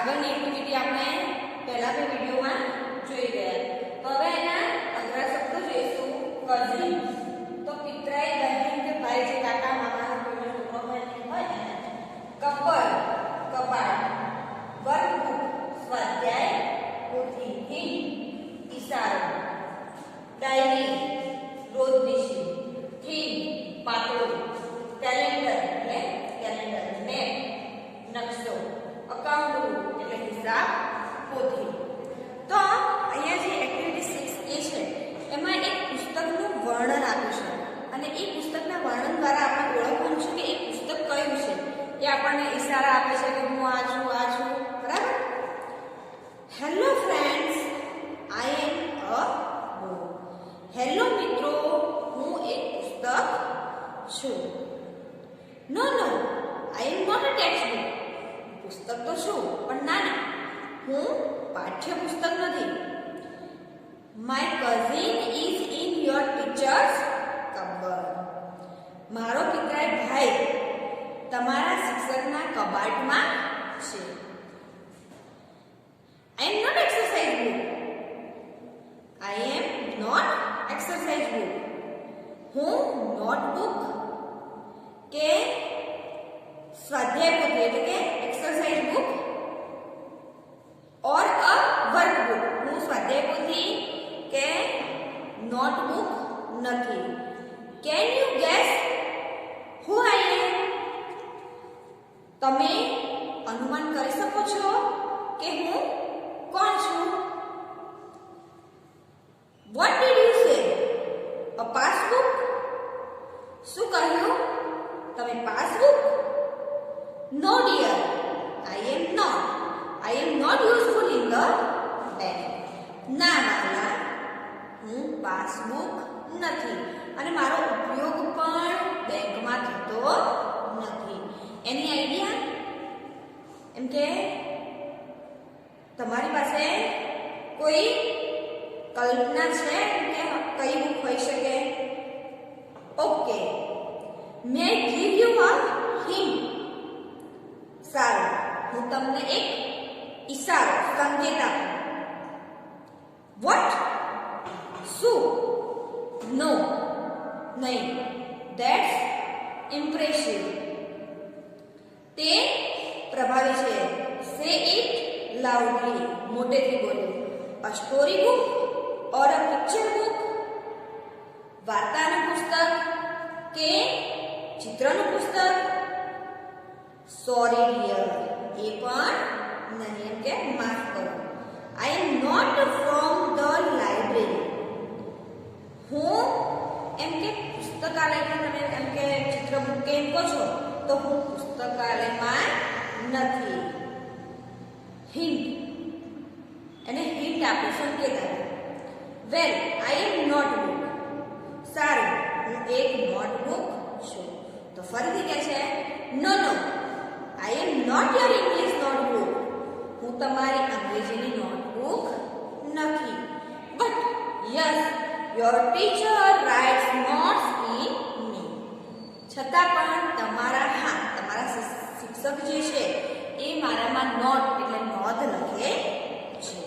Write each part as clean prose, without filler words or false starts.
આગળની એક્ટિવિટી આપણે પહેલાના વિડિયોમાં જોઈ ગયા. તો હવે એના અઘરા શબ્દો જોઈશું. કઝિન તો પિતરાઈ, બહેન કે ભાઈ, જે કાકા મામાનો કોઈનો છોકરો બહેન હોય ને. કપડ કપાટ, વર્કબુક સ્વાધ્યાય, પોથી, હિન્ટ ઈશારો, ડાયરી રોજનીશી, થીમ પાતળું, કેલેન્ડર એટલે કેલેન્ડર, મેપ નકશો, અકાઉન્ટ બુક એટલે હિસાબ પોથી. તો અહીંયા જે એક્ટિવિટી 6 એ છે એમાં એક પુસ્તકનું વર્ણન આપ્યું છે અને એ પુસ્તકના વર્ણન દ્વારા આપણે ઓળખવાનું છે કે એ પુસ્તક કયું છે. એ આપણને ઈશારા આપે છે કે હું આ છું, બરાબર. Hello friends, I am a book. હેલો મિત્રો, હું એક પુસ્તક છું. No I am not a text book. પુસ્તક તો છું પણ નાના. હું પાઠ્યપુસ્તક નથી. My cousin is in your teacher's cupboard. મારો પિતરાઈ ભાઈ તમારા શિક્ષકના કબાટમાં છે. I am not exercise book. I am not exercise book. હું નોટબુક કે સ્વાધ્યાય પોથી એટલે કે exercise book or a workbook. હું સ્વાધ્યાય પોથી કે નોટબુક નથી. કેન યુ ગેસ હુ આઈ એમ? તમે અનુમાન કરી શકો છો કે હું કોણ છું? Vote did you say? A passbook. શું કહ્યું તમે? Passbook? No dear, I am not useful in the bank. ના માલા, હું પાસબુક નથી અને મારો ઉપયોગ પણ બેંકમાં થતો નથી. Any idea? એમ કે તમારી પાસે કોઈ કલ્પના છે કે કઈ બુક હોઈ શકે? Okay, May give you a hint. સારું, હું તમને એક ઈશારો, સંકેત આપું. વોટ? શું? નો, નહીં. That's impressive. તે પ્રભાવી છે. Say it loudly. મોટેથી બોલો. A story book or a picture book. વાર્તાનું પુસ્તક કે ચિત્રનું પુસ્તક? સોરી ડિયર, એ પણ નહીં. એમ કે માફ કરો. I am not from the library. હું એમ કે પુસ્તકાલયમાં, તમે એમ કે ચિત્રબુક કે એમ કહો છો તો હું પુસ્તકાલયમાં નથી. હિન્ટ, એને હિન્ટ આપો, સંકેત આપો. Well, I am notebook. સારું, હું એક નોટબુક છું. તો ફરીથી કહે છે no I am not your English notebook. હું તમારી અંગ્રેજીની નોટબુક નથી. But yes, your teacher writes notes in me. છતાં પણ તમારા શિક્ષક જે છે એ મારામાં નોટ એટલે નોંધ લખે છે.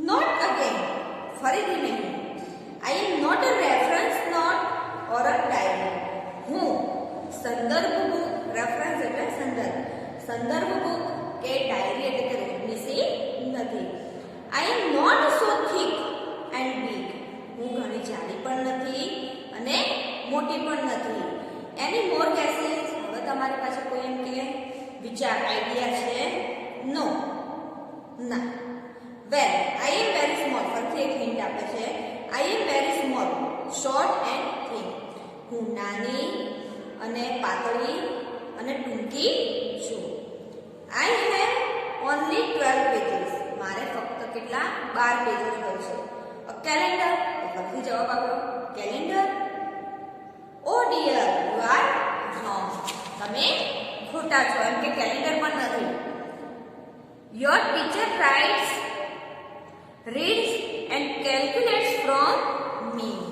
નોટ અગેન, ફરીથી નહીં. I am not a reference note or a diary. હું સંદર્ભ બુક, રેફરન્સ એટલે સંદર્ભ બુક કે ડાયરી એટલે કે રોજનીશી નથી. I am not so thick and big. હું ઘણી જાડી પણ નથી અને મોટી પણ નથી. Any more guesses? હવે તમારી પાસે કોઈ એમ કે વિચાર, આઈડિયા છે? નો, ના. Well, I am very small. ફરીથી એક હિન્ટ આપે છે. I am very small, short and thin. હું નાની અને પાતળી અને ટૂંકી છું. I have only 12 pages. મારે ફક્ત કેટલા? 12 પેજીસ હોય છે. A calendar. તો ફરીથી જવાબ આપો. Calendar? Oh dear, you are wrong. તમે ખોટા છો. એમ કે કેલેન્ડર પણ નથી. Your teacher writes, reads and calculates from me.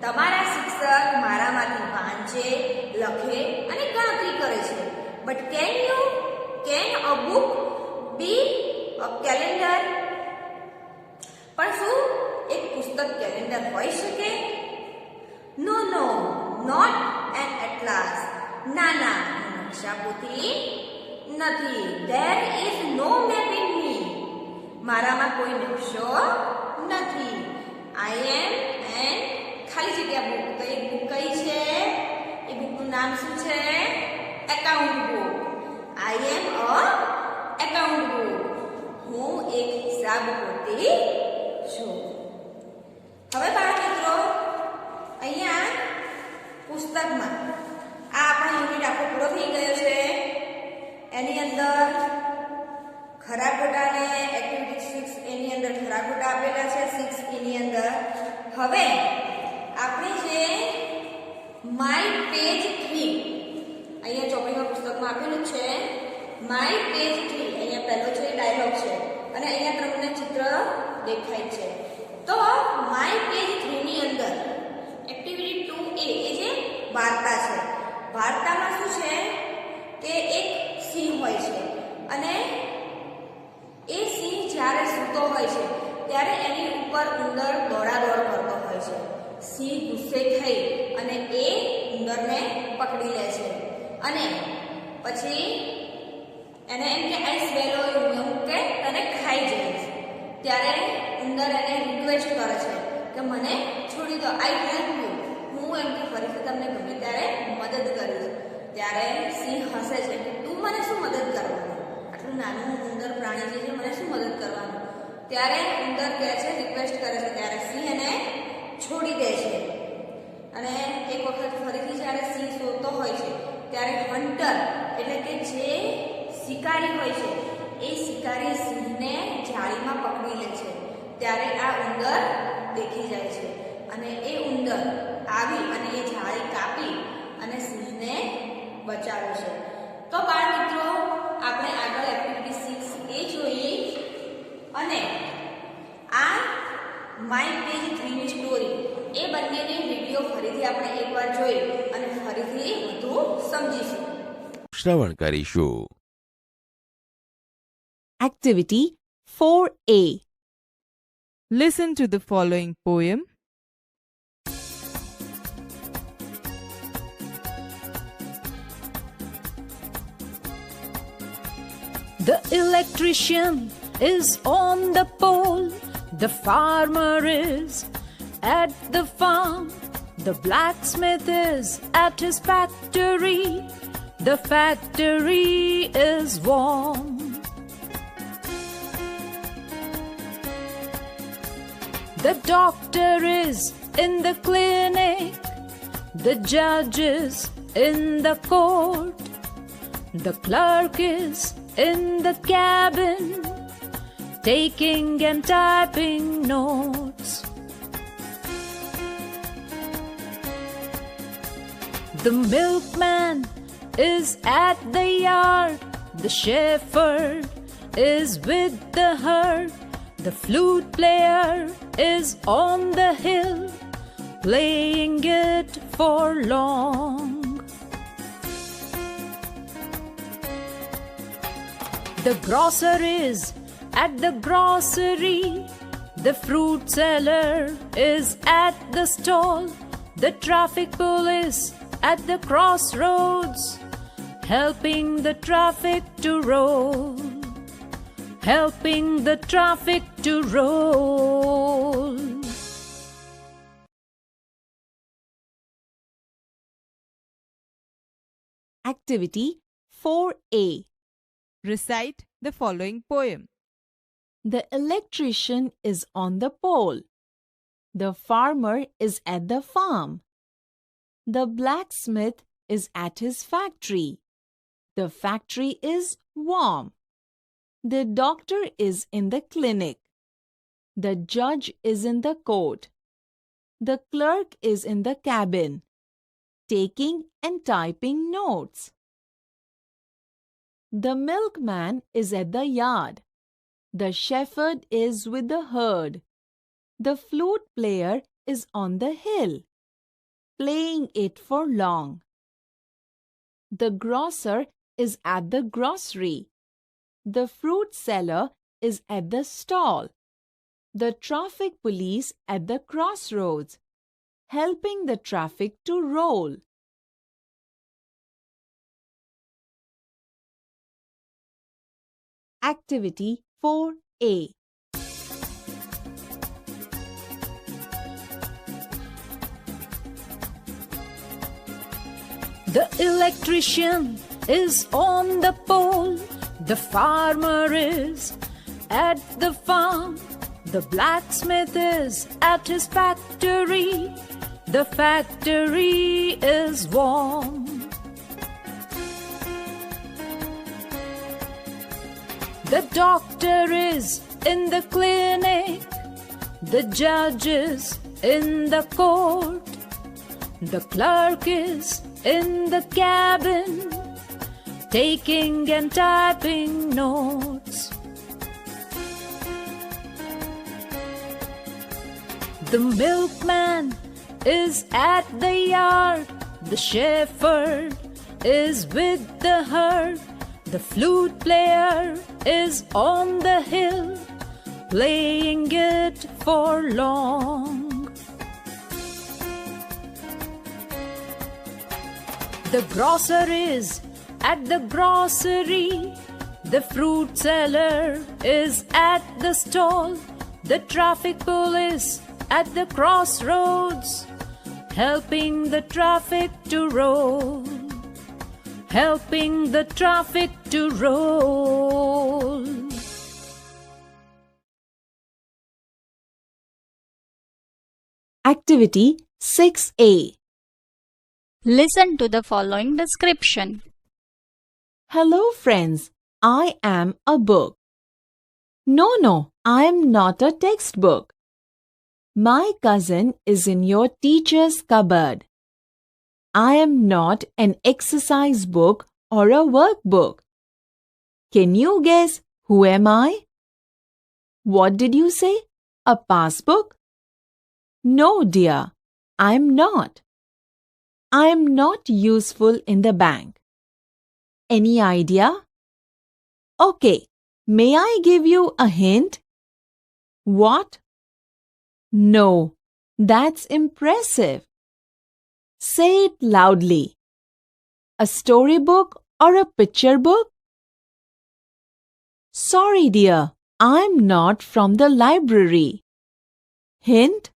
તમારા શિક્ષક મારામાંથી વાંચે, લખે અને ગણતરી કરે છે. But can a book be a calendar? પણ શું એક પુસ્તક કેલેન્ડર હોઈ શકે? No no, not an atlas. ના ના, નકશાપોથી નથી. There is no map in me. મારામાં કોઈ નકશો નથી. આઈ એમ એન ખાલી જગ્યા બુક. તો એ બુક કઈ છે? એ બુકનું નામ શું છે? Account book. I am a account book. હું એક હિસાબ પોથી છું. હવે બાળ મિત્રો, અહીંયા પુસ્તકમાં આ આપણો યુનિટ આખો પૂરો થઈ ગયો છે. એની અંદર ખરા ખોટાને એક્ટિવિટી 6 એની અંદર ખરા ખોટા આપેલા છે. 6 એની અંદર હવે આપણે જે માય પેજ 3 અહીંયા ચોપડીમાં પુસ્તકમાં આપેલું છે. માય પેજ 3 અહીંયા પહેલો છે ડાયલોગ છે અને અહીંયા તમને ચિત્ર દેખાય છે. તો માય પેજ 3 ની અંદર એક્ટિવિટી 2A એ જે વાર્તા છે. વાર્તામાં શું છે કે એક સિંહ હોય છે અને એ સિંહ જ્યારે સૂતો હોય છે ત્યારે એની ઉપર ઉંદર દોડાદોડ કરતો હોય છે. સિંહ ગુસ્સે થઈ અને એ ઉંદરને પકડી લે છે અને પછી એને એમ કે આઈ સ્વેલો યુ, હું કે તને ખાઈ જઈશ. ત્યારે ઉંદર એને રિક્વેસ્ટ કરે છે કે મને છોડી દો, આઈ હેલ્પ યુ, હું એમ કે ફરીથી તમને ગમે ત્યારે મદદ કરીશ. ત્યારે સિંહ હસે છે કે તું મને શું મદદ કરવાની, આટલું નાનું ઉંદર પ્રાણી જે છે મને શું મદદ કરવાનું. ત્યારે ઉંદર કહે છે, રિક્વેસ્ટ કરે છે, ત્યારે સિંહ એને છોડી દે છે. અને એક વખત ફરીથી જ્યારે સિંહ સૂતો હોય છે ત્યારે હન્ટર એટલે કે જે શિકારી હોય છે એ શિકારી સિંહને જાળીમાં પકડી લે છે. ત્યારે આ ઉંદર દેખી જાય છે અને એ ઉંદર આવી અને એ જાળી કાપી અને સિંહને બચાવે છે. તો બાળ મિત્રો, આપણે આગળ એક્ટિવિટી 6 એ જોઈ અને આ માય પેજ 3 ની સ્ટોરી એ બંનેની વિડીયો ફરીથી આપણે એકવાર જોઈ અને ફરીથી વધુ સમજીશું. શ્રવણ કરીશું. Activity 4A. Listen to the following poem. The electrician is on the pole, the farmer is at the farm, the blacksmith is at his factory, the factory is warm. The doctor is in the clinic, the judge is in the court, the clerk is in the cabin, taking and typing notes. The milkman is at the yard, the shepherd is with the herd, the flute player is on the hill, playing it for long. The grocer is at the grocery, the fruit seller is at the stall, the traffic police at the crossroads, helping the traffic to roll, helping the traffic to roll. Activity 4A. Recite the following poem. The electrician is on the pole. The farmer is at the farm. The blacksmith is at his factory. The factory is warm. The doctor is in the clinic. The judge is in the court. The clerk is in the cabin, taking and typing notes. The milkman is at the yard. The shepherd is with the herd. The flute player is on the hill, playing it for long. The grocer is at the grocery, The fruit seller is at the stall. The traffic police at the crossroads, helping the traffic to roll. Activity 4A. The electrician is on the pole. The farmer is at the farm. The blacksmith is at his factory. The factory is warm. The doctor is in the clinic. The judge is in the court. The clerk is in the cabin, taking and typing notes. The milkman is at the yard. The shepherd is with the herd. The flute player is on the hill, playing it for long. The grocer is at the grocery. The fruit seller is at the stall. The traffic police at the crossroads, helping the traffic to roll. Helping the traffic to roll. Activity 6A. Listen to the following description. Hello friends, I am a book. No, I am not a textbook. My cousin is in your teacher's cupboard. I am not an exercise book or a workbook. Can you guess who am I? What did you say? A passbook? No, dear, I am not. I am not useful in the bank. Any idea? Okay, may I give you a hint? What? No, that's impressive. Say it loudly. A storybook or a picture book? Sorry, dear, I'm not from the library. Hint?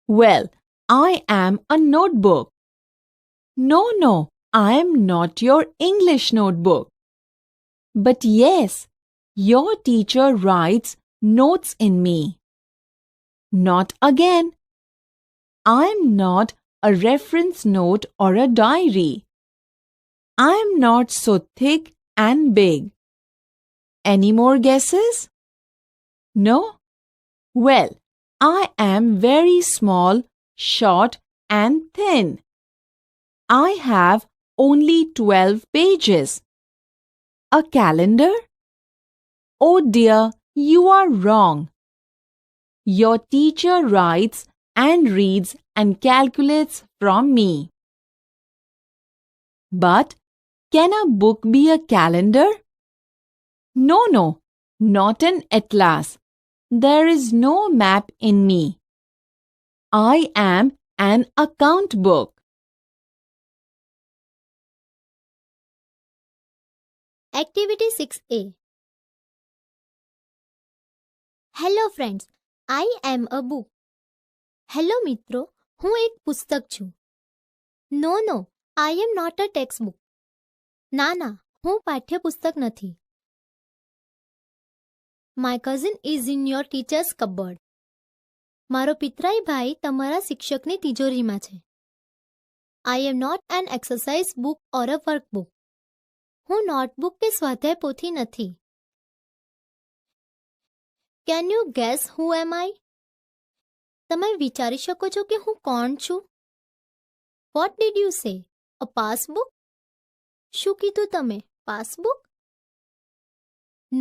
Well, I am a notebook. No, I am not your English notebook. But yes, your teacher writes notes in me. Not again. I'm not a reference note or a diary. I'm not so thick and big. Any more guesses? No? Well, I am very small, short and thin. I have only 12 pages. A calendar? Oh dear, you are wrong. Your teacher writes and reads and calculates from me. But can a book be a calendar? No, not an atlas. There is no map in me. I am an account book. Activity 6A. Hello friends, I am a book. Hello મિત્રો, હું એક પુસ્તક છું. No, I am not a textbook. ના, હું પાઠ્યપુસ્તક નથી. My cousin is in your teacher's cupboard. મારો પિતરાઈ ભાઈ તમારા શિક્ષકની તિજોરીમાં છે. I am not an exercise book or a workbook. હું નોટબુક કે સ્વાધ્યાય પોથી નથી. Can you guess who am I? તમે વિચારી શકો છો કે હું કોણ છું? What did you say? A passbook? શું કીધું તમે? Passbook?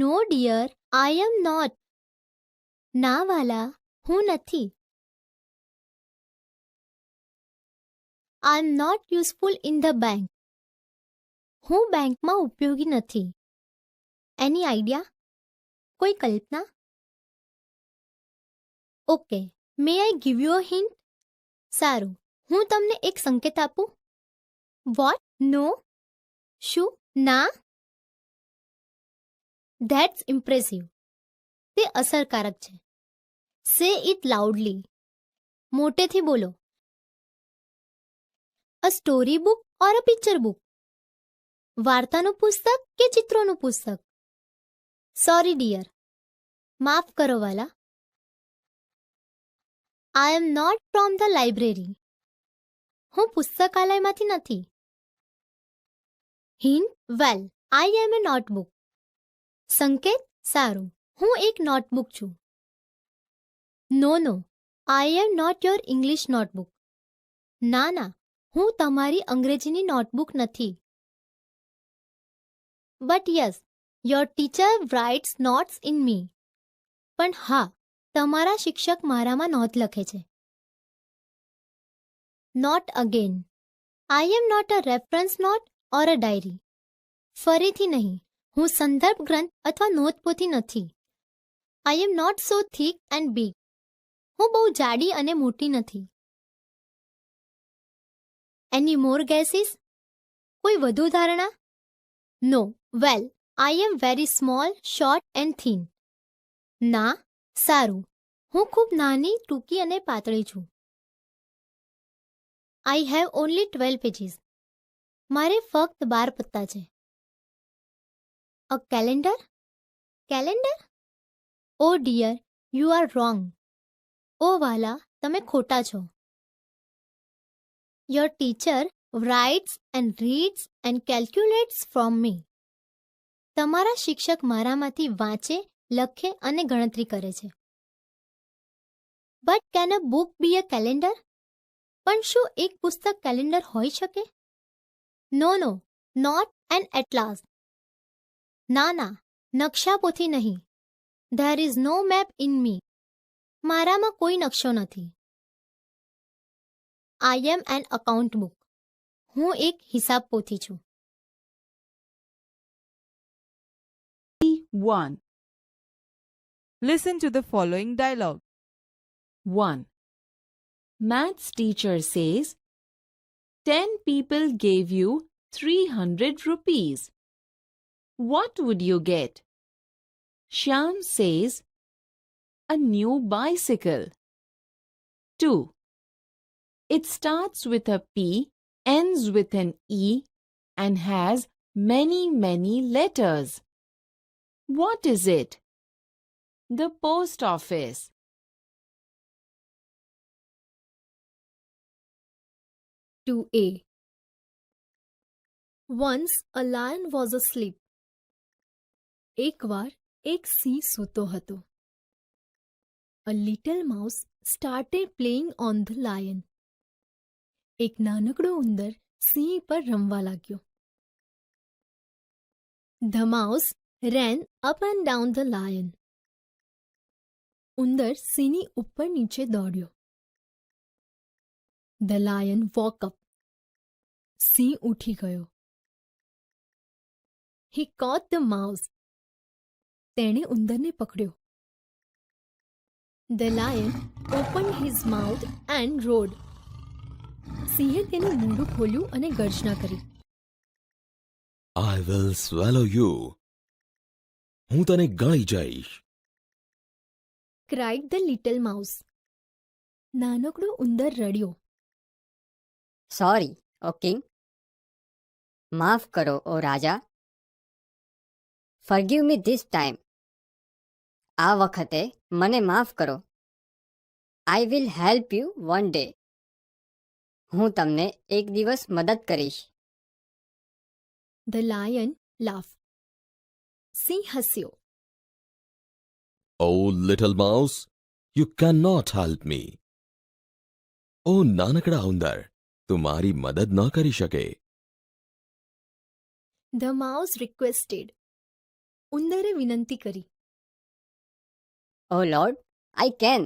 No dear, I am not. ના વાલા, હું નથી. I am not useful in the bank. હું બેંકમાં ઉપયોગી નથી. Any idea? કોઈ કલ્પના? Okay, may I give you a hint? સારું, હું તમને એક સંકેત આપું. વોટ? નો? શું? ના? That's impressive. તે અસરકારક છે. Say it loudly. મોટેથી બોલો. A story book or a picture book? વાર્તાનું પુસ્તક કે ચિત્રોનું પુસ્તક? Sorry dear. માફ કરો વાલા. I am not from the library. હું પુસ્તકાલયમાંથી નથી. Hint? Well, I am a notebook. સંકેત? સારું, હું એક નોટબુક છું. No no, I am not your English notebook. ના ના, હું તમારી અંગ્રેજીની નોટબુક નથી. But yes, your teacher writes notes in me. પણ હા, તમારા શિક્ષક મારામાં નોંધ લખે છે. Not again. I am not a reference note or a diary. ફરીથી નહીં, હું સંદર્ભ ગ્રંથ અથવા નોટપોથી નથી. I am not so thick and big. હું બહુ જાડી અને મોટી નથી. Any more guesses? કોઈ વધુ ધારણા? No. Well, I am very small, short and thin. ના? સારું, હું ખૂબ નાની, ટૂંકી અને પાતળી છું. I have only 12 pages. મારે ફક્ત 12 પત્તા છે. A calendar? Calendar? Oh dear, you are wrong. ઓ વાલા, તમે ખોટા છો. Your teacher writes and reads and calculates from me. તમારા શિક્ષક મારામાંથી વાંચે, લખે અને ગણતરી કરે છે. But can a book be a calendar? પણ શું એક પુસ્તક કેલેન્ડર હોઈ શકે? No no, not an atlas. ના ના, નકશાપોથી નહીં. There is no map in me. મારામાં કોઈ નકશો નથી. I am an account book. હું એક હિસાબ પોથી છું. 1. Listen to the following dialogue. 1. Maths teacher says, 10 people gave you 300 rupees. What would you get? Shyam says, a new bicycle. 2. It starts with a P, ends with an E, and has many letters. What is it? The post office. 2a. Once a lion was asleep. એકવાર એક સિંહ સૂતો હતો. A little mouse started playing on the lion. એક નાનકડો ઉંદર સિંહ પર રમવા લાગ્યો. The mouse ran up and down the lion. ઉંદર સિંહની ઉપર નીચે દોડ્યો. The lion woke up. સિંહ ઉઠી ગયો. He caught the mouse. તેણે ઉંદરને પકડ્યો. The lion opened his mouth and roared. સિંહે તેનું મોઢું ખોલ્યું અને ગર્જના કરી. I will swallow you. હું તને ગળી જઈશ. Cried the little mouse. નાનકડો ઉંદર રડ્યો. સોરી, ઓ કિંગ. માફ કરો, ઓ રાજા. ફર્ગીવ મી ધીસ ટાઈમ. આ વખતે મને માફ કરો. I will help you one day. હું તમને એક દિવસ મદદ કરીશ. The lion laughed. Singh હસ્યો. Oh, little mouse, you cannot help me. ઓ નાનકડા ઉંદર, તું મારી મદદ ન કરી શકે. The mouse requested. ઉંદરે વિનંતી કરી. ઓ લોર્ડ, આઈ કેન.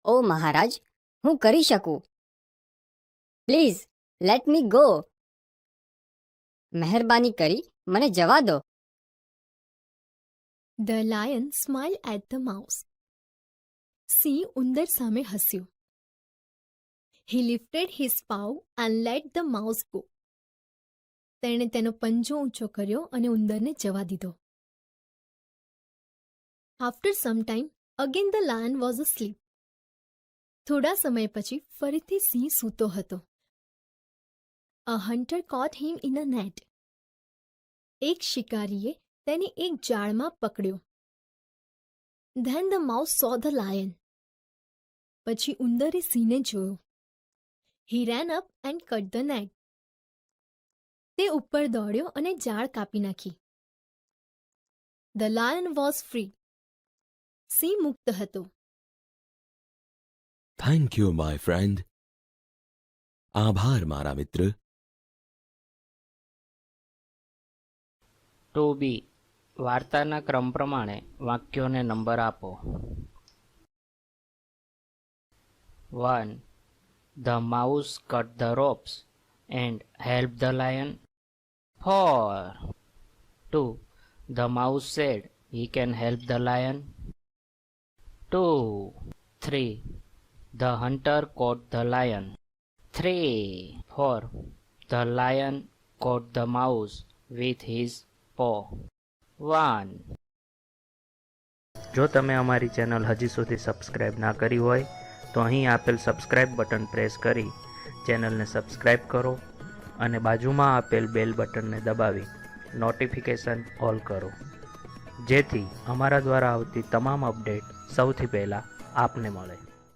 ઓ મહારાજ, હું કરી શકું. Please let me go. મહેરબાની કરી મને જવા દો. The lion smiled at the mouse. સિંહ ઉંદર સામે હસ્યો. He lifted his paw and let the mouse go. તેણે તેનો પંજો ઊંચો કર્યો અને ઉંદરને જવા દીધો. After some time, again the lion was asleep. થોડા સમય પછી ફરીથી સિંહ સૂતો હતો. A hunter caught him in a net. એક શિકારીએ તેને એક જાળમાં પકડ્યો. Then the mouse saw the lion. પછી ઉંદરે સિંહને જોયો. He ran up and cut the net. તે ઉપર દોડ્યો અને જાળ કાપી નાખી. The lion was free. સિંહ મુક્ત હતો. Thank you, my friend. આભાર મારા મિત્ર. ટુ બી વાર્તાના ક્રમ પ્રમાણે વાક્યોને નંબર આપો. 1. The mouse cut the ropes and helped the lion. 4. 2. The mouse said he can help the lion. 2. 3. The hunter caught the lion. 3. 4. The lion caught the mouse with his paw. 1. જો તમે અમારી channel હજી સુધી subscribe ના કરી હોય તો અહીં આપેલ સબસ્ક્રાઇબ બટન પ્રેસ કરી ચેનલને સબસ્ક્રાઇબ કરો અને બાજુમાં આપેલ બેલ બટનને દબાવી નોટિફિકેશન ઓલ કરો, જેથી અમારા દ્વારા આવતી તમામ અપડેટ સૌથી પહેલાં આપને મળે.